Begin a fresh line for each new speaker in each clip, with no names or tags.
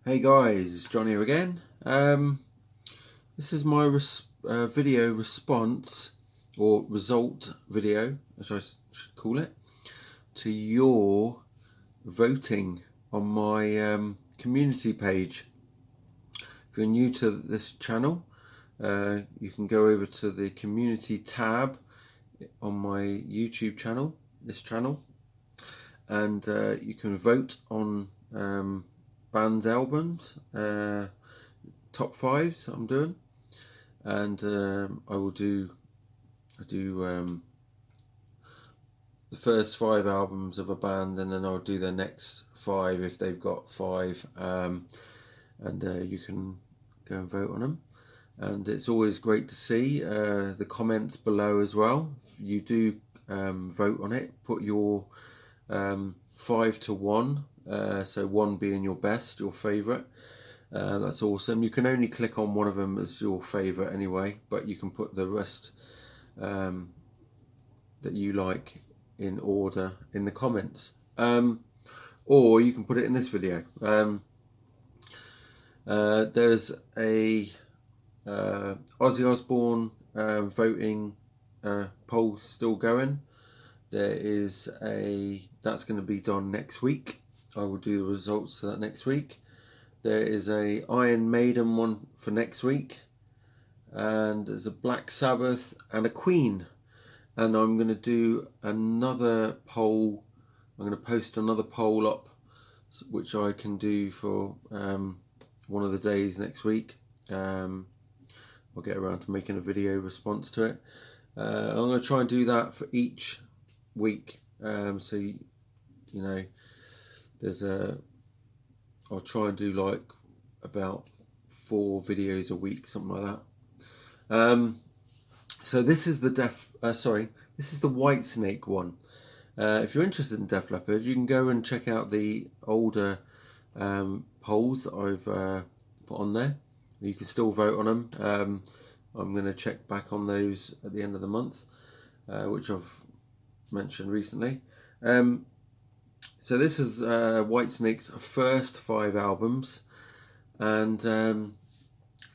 Hey guys, John here again. This is my video response, or result video, as I should call it, to your voting on my community page. If you're new to this channel, you can go over to the community tab on my YouTube channel, and you can vote on bands' albums, top fives I'm doing, and I do the first 5 albums of a band, and then I'll do the next 5 if they've got 5, and you can go and vote on them. And it's always great to see the comments below as well. If you do vote on it, put your 5 to 1, so 1 being your best, your favourite. That's awesome. You can only click on one of them as your favourite anyway, but you can put the rest that you like in order in the comments, or you can put it in this video. There's a Ozzy Osbourne voting poll still going. There is that's going to be done next week. I will do the results for that next week. There is a Iron Maiden one for next week, and there's a Black Sabbath and a Queen. And I'm going to do another poll. I'm going to post another poll up, which I can do for one of the days next week. I'll get around to making a video response to it. I'm going to try and do that for each week. So you know, I'll try and do like about 4 videos a week, something like that. So this is the this is the Whitesnake one. If you're interested in Def Leppard, you can go and check out the older polls that I've put on there. You can still vote on them. I'm going to check back on those at the end of the month, which I've mentioned recently. So this is Whitesnake's first 5 albums, and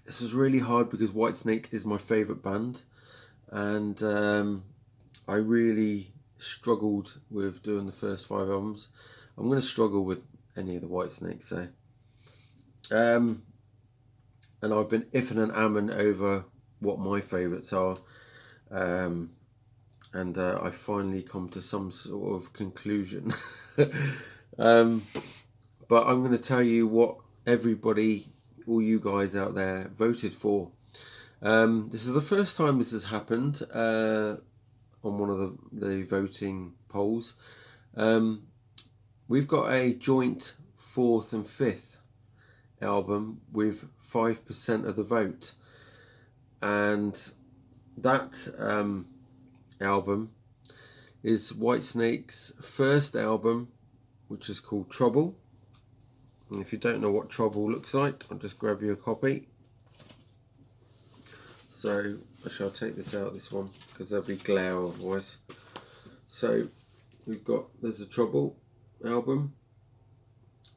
this is really hard because Whitesnake is my favourite band, and I really struggled with doing the first 5 albums. I'm going to struggle with any of the Whitesnake, so and I've been iffing and amming over what my favourites are, and I finally come to some sort of conclusion. But I'm going to tell you what everybody, all you guys out there, voted for. This is the first time this has happened on one of the voting polls. We've got a joint 4th and 5th album with 5% of the vote, and that album is Whitesnake's first album, which is called Trouble. And if you don't know what Trouble looks like, I'll just grab you a copy. So actually I'll take this out, this one, because there'll be glare otherwise. So there's the Trouble album.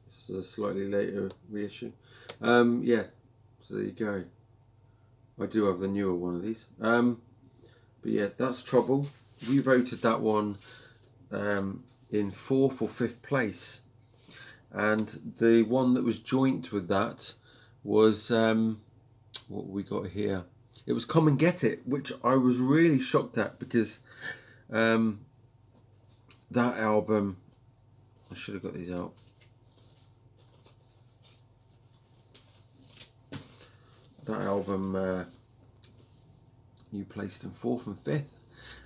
This is a slightly later reissue. Yeah, so there you go. I do have the newer one of these. But yeah, that's Trouble. We voted that one in 4th or 5th place, and the one that was joint with that was what we got here. It was Come and Get It, which I was really shocked at, because that album, I should have got these out. That album you placed in 4th and 5th,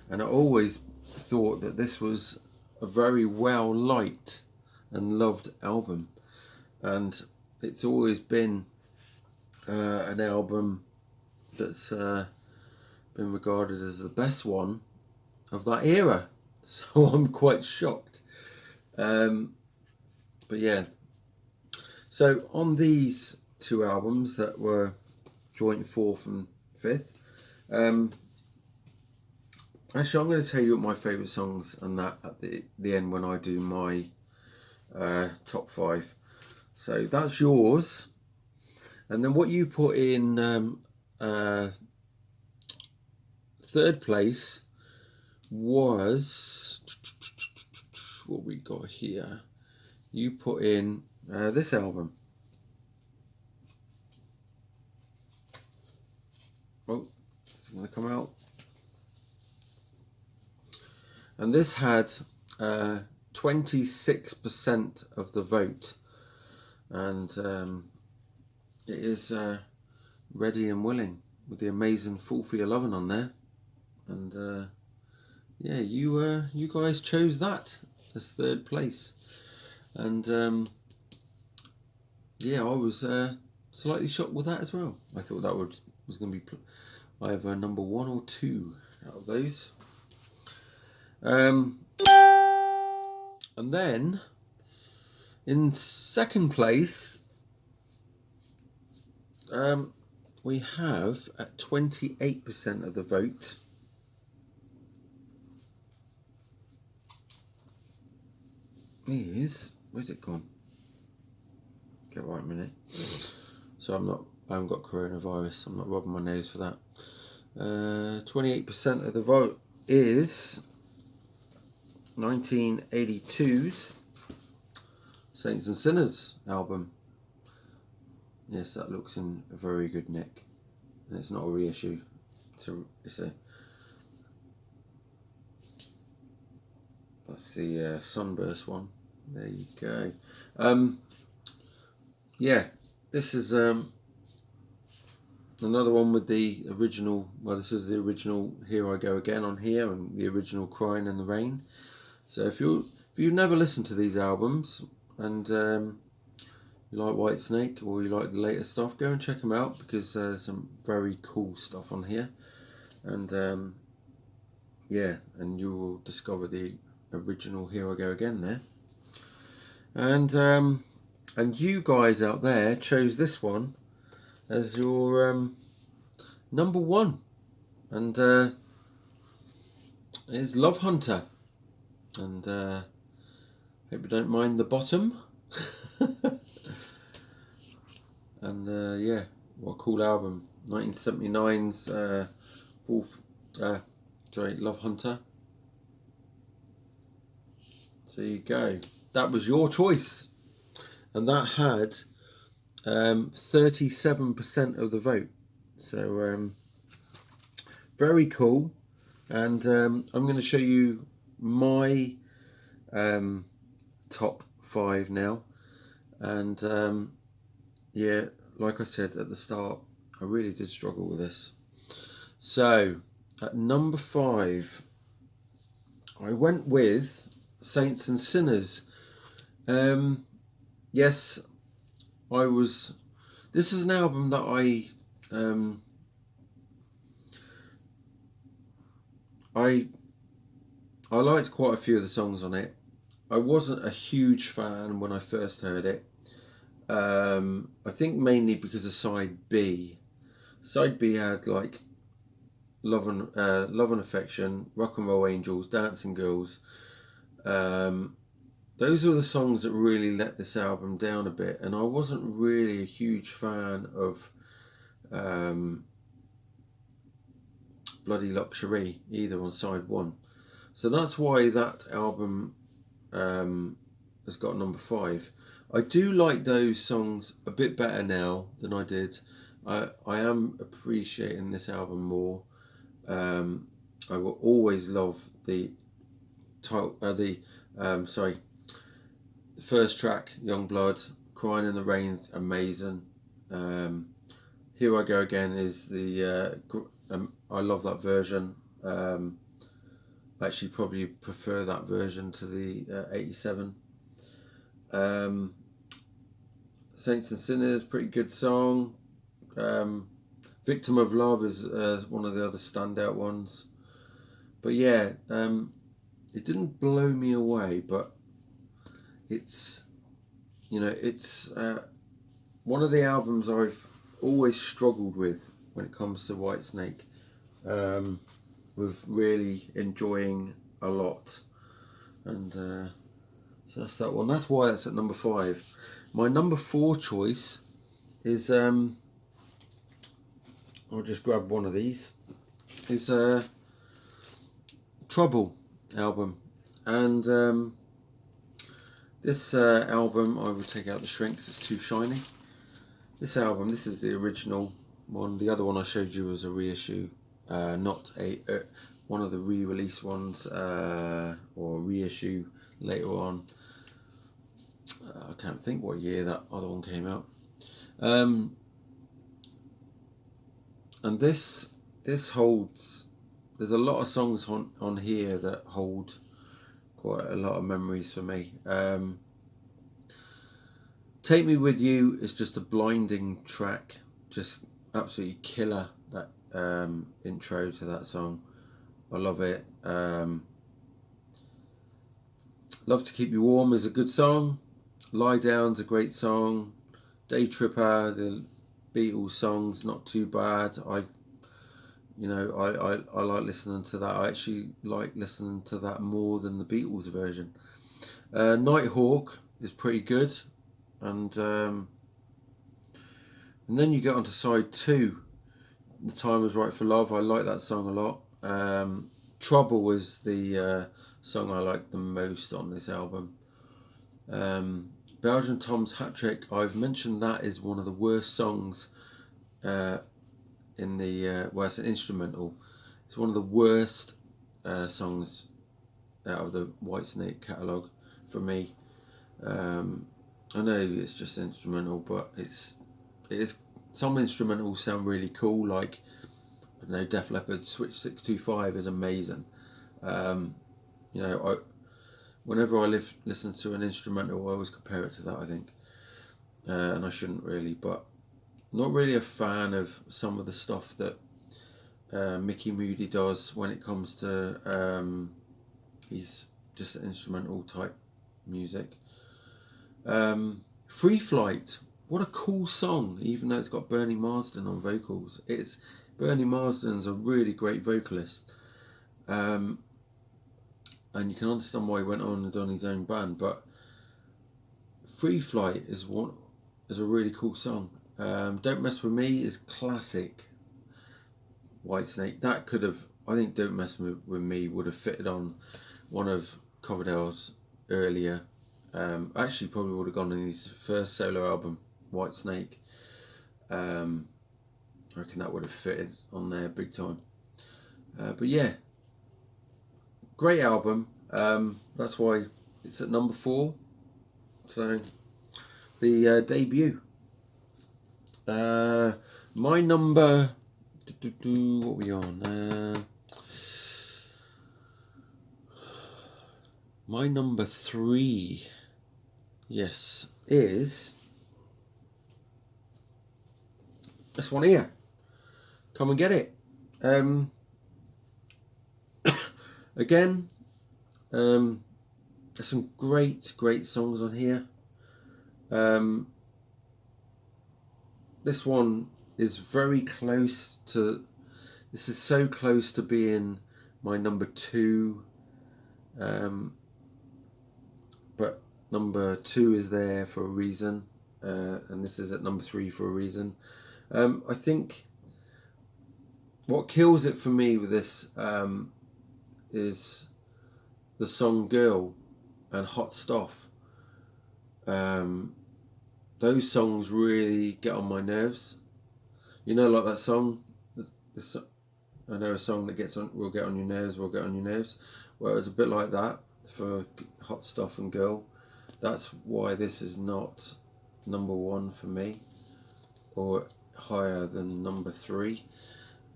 and I always thought that this was a very well liked and loved album, and it's always been an album that's been regarded as the best one of that era, so I'm quite shocked. But yeah, so on these 2 albums that were joint 4th and 5th, actually I'm going to tell you what my favourite songs and that at the end when I do my top 5. So that's yours. And then what you put in third place was, what we got here, you put in this album. Oh, it's going to come out. And this had 26% of the vote. And it is Ready and Willing with the amazing Fool for Your Lovin' on there. And yeah, you guys chose that as third place. And yeah, I was slightly shocked with that as well. I thought that was going to be either number 1 or 2 out of those. And then in second place, we have at 28% of the vote is, where's it gone? Get right a minute. So I haven't got coronavirus. I'm not rubbing my nose for that. 28% of the vote is 1982's Saints and Sinners album. Yes, that looks in a very good nick. And it's not a reissue. It's a that's the Sunburst one. There you go. Yeah, this is another one with the original. Well, this is the original Here I Go Again on here, and the original Crying in the Rain. So if you've never listened to these albums and you like Whitesnake or you like the later stuff, go and check them out, because there's some very cool stuff on here. And yeah, and you will discover the original Here I Go Again there. And you guys out there chose this one as your number 1, and it's Love Hunter. And hope you don't mind the bottom. And yeah, what a cool album. 1979's Love Hunter. So you go. That was your choice. And that had 37% of the vote. So very cool. And I'm going to show you my top 5 now. And yeah, like I said at the start, I really did struggle with this. So at number 5, I went with Saints and Sinners. Yes, this is an album that I liked quite a few of the songs on it. I wasn't a huge fan when I first heard it. I think mainly because of side B. Side B had like Love and Affection, Rock and Roll Angels, Dancing Girls. Those were the songs that really let this album down a bit, and I wasn't really a huge fan of Bloody Luxury either on side 1. So that's why that album has got number 5. I do like those songs a bit better now than I did. I am appreciating this album more. I will always love the first track, Young Blood. Crying in the Rain's amazing. Here I Go Again is the I love that version. Actually probably prefer that version to the 87. Saints and Sinners, pretty good song. Victim of Love is one of the other standout ones. But yeah, it didn't blow me away, but it's, you know, it's one of the albums I've always struggled with when it comes to Whitesnake, with really enjoying a lot. And so that's that one. That's why that's at number 5. My number 4 choice is I'll just grab one of these. Is Trouble album, and this album, I will take out the shrink because it's too shiny. This album, this is the original one. The other one I showed you was a reissue, not a one of the re-release ones, or reissue later on. I can't think what year that other one came out. And this holds. There's a lot of songs on here that hold quite a lot of memories for me. Take Me With You is just a blinding track, just absolutely killer, that intro to that song. I love it. Love to Keep You Warm is a good song. Lie Down's a great song. Day Tripper, the Beatles songs, not too bad. I like listening to that. I actually like listening to that more than the Beatles version. Nighthawk is pretty good, and then you get onto side 2. The Time Was Right for Love. I like that song a lot. Trouble is the song I like the most on this album. Belgian Tom's Hat Trick, I've mentioned that is one of the worst songs in the well, it's an instrumental. It's one of the worst songs out of the Whitesnake catalogue for me. I know it's just instrumental, but it is. Some instrumentals sound really cool, like I don't know, Def Leppard's Switch 625 is amazing. Whenever I listen to an instrumental, I always compare it to that, I think, and I shouldn't really, but not really a fan of some of the stuff that Mickey Moody does when it comes to he's just instrumental type music. Free Flight, what a cool song, even though it's got Bernie Marsden on vocals. Bernie Marsden's a really great vocalist, and you can understand why he went on and done his own band, but Free Flight is a really cool song. Don't Mess With Me is classic Whitesnake. That could have, I think Don't Mess With Me would have fitted on one of Coverdale's earlier, actually probably would have gone in his first solo album, Whitesnake. I reckon that would have fitted on there big time. But yeah, great album. That's why it's at number 4. So the debut. My number, what are we on? My number 3, yes, is this one here. Come and Get It. Again, there's some great songs on here. This one is very close to, this is so close to being my number 2, but number 2 is there for a reason, and this is at number 3 for a reason. I think what kills it for me with this is the song Girl and Hot Stuff. Those songs really get on my nerves. You know, like that song, I know a song that will get on your nerves, Well, it was a bit like that for Hot Stuff and Girl. That's why this is not number 1 for me, or higher than number 3.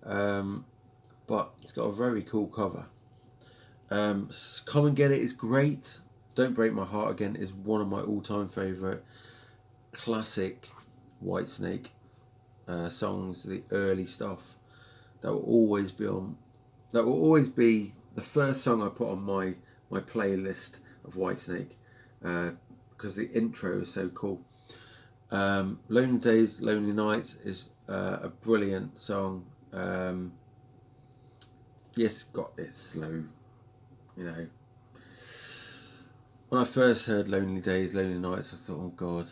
But it's got a very cool cover. Come and Get It is great. Don't Break My Heart Again is one of my all-time favourite classic Whitesnake songs, the early stuff. That will always be the first song I put on my playlist of Whitesnake, because the intro is so cool. Lonely Days, Lonely Nights is a brilliant song. Yes, got it slow, you know. When I first heard Lonely Days, Lonely Nights, I thought, oh God,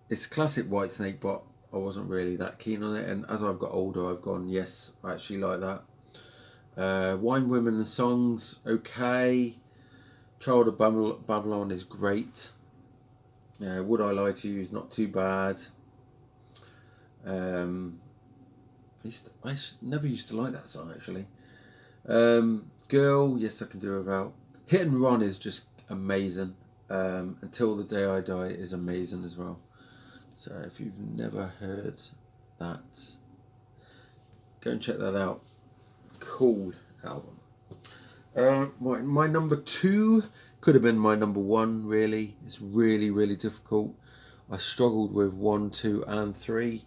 it's classic Whitesnake, but I wasn't really that keen on it. And as I've got older, I've gone, yes, I actually like that. Wine, Women and Songs, okay. Child of Babylon is great. Would I Lie to You is not too bad. I never used to like that song, actually. Girl, yes, I can do without. Hit and Run is just amazing. Until the Day I Die is amazing as well. So if you've never heard that, go and check that out. Cool album. My number 2 could have been my number 1, really. It's really, really difficult. I struggled with 1, 2 and 3.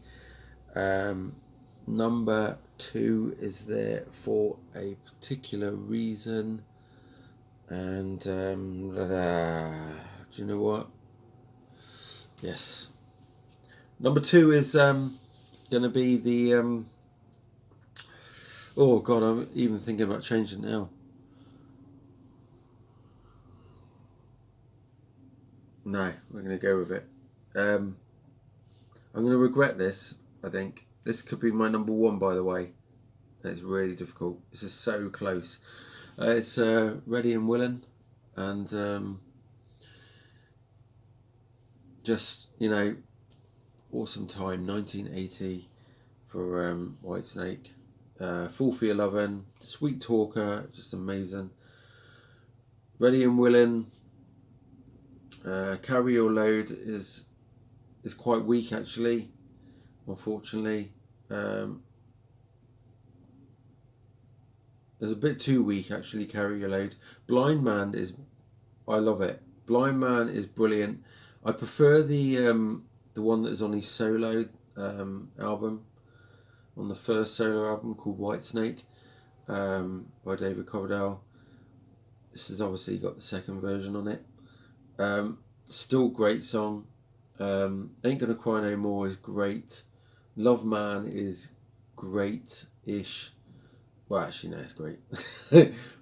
Number 2 is there for a particular reason. And do you know what? Yes. Number 2 is going to be the... oh God, I'm even thinking about changing now. No, we're going to go with it. I'm going to regret this, I think. This could be my number 1, by the way. It's really difficult. This is so close. It's Ready and Willing, and just, you know, awesome time, 1980 for Whitesnake. Fool for Your Lovin', Sweet Talker, just amazing. Ready and Willing. Carry Your Load is quite weak, actually, unfortunately. It's a bit too weak, actually, Carry Your Load. Blind Man is, I love it. Blind Man is brilliant. I prefer the one that is on his solo album, on the first solo album called Whitesnake, by David Coverdale. This has obviously got the second version on it. Still great song. Ain't Gonna Cry No More is great. Love Man is great-ish. Well, actually, no, it's great.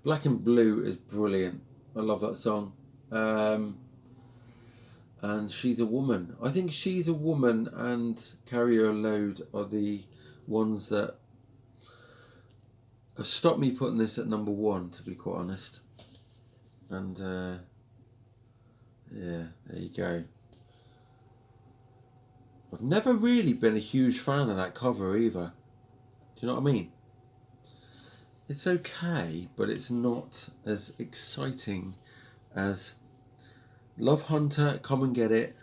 Black and Blue is brilliant. I love that song. And She's a Woman. I think She's a Woman and Carry Your Load are the ones that have stopped me putting this at number 1, to be quite honest. And yeah, there you go. I've never really been a huge fan of that cover either. Do you know what I mean? It's okay, but it's not as exciting as Love Hunter, Come and Get It,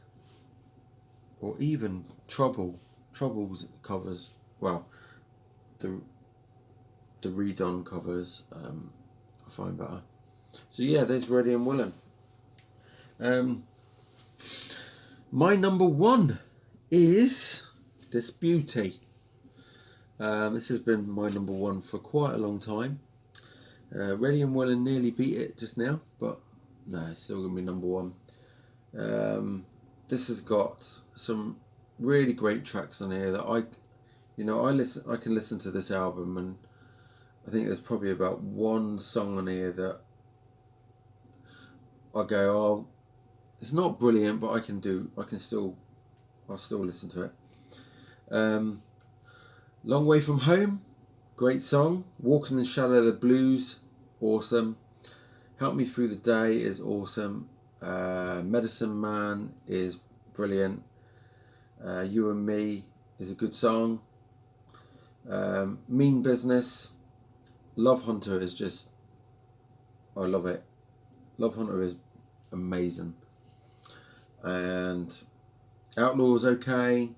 or even Trouble's covers. Well, the redone covers I find better. So yeah, there's Ready and Willing. My number 1 is this beauty. This has been my number 1 for quite a long time. Ready and Willing nearly beat it just now, but no, it's still going to be number 1. This has got some really great tracks on here that I can listen to this album, and I think there's probably about 1 song on here that I go, oh, it's not brilliant, but I'll still listen to it. Long Way From Home, great song. Walk in the Shadow of the Blues, awesome. Help Me Through the Day is awesome. Medicine Man is brilliant. You and Me is a good song. Mean Business. Love Hunter is just, I love it. Love Hunter is amazing. And Outlaw's okay.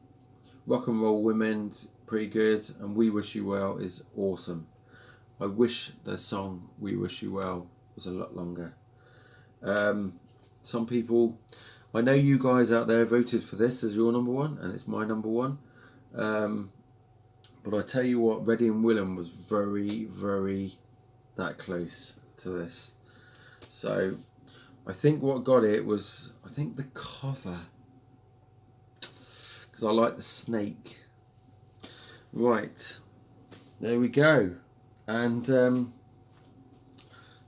Rock and Roll Women's pretty good, and We Wish You Well is awesome. I wish the song We Wish You Well was a lot longer. Some people, I know you guys out there voted for this as your number 1, and it's my number 1. But I tell you what, Ready and Willing was very, very that close to this. So I think what got it was, I think the cover, because I like the snake. Right, there we go, and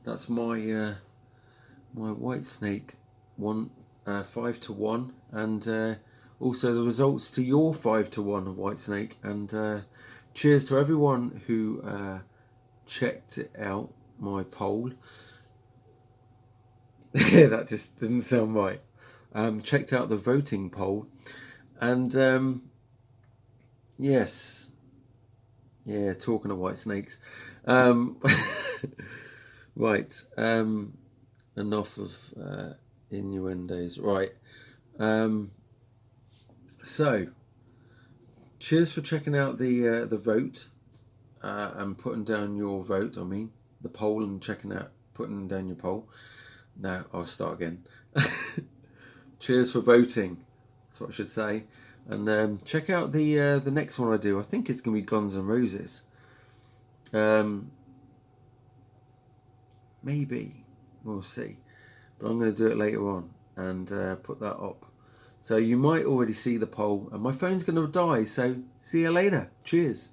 that's my my Whitesnake 5-1, and also the results to your 5-1 of Whitesnake, and cheers to everyone who checked it out, my poll. That just didn't sound right. Checked out the voting poll, and yes, yeah, talking of Whitesnakes. Right, enough of innuendos. Right, so cheers for checking out the vote and putting down your vote. I mean, the poll, and putting down your poll. No, I'll start again. Cheers for voting. That's what I should say. And check out the next one I do. I think it's gonna be Guns N' Roses. Maybe, we'll see. But I'm going to do it later on and put that up. So you might already see the poll, and my phone's going to die. So see you later. Cheers.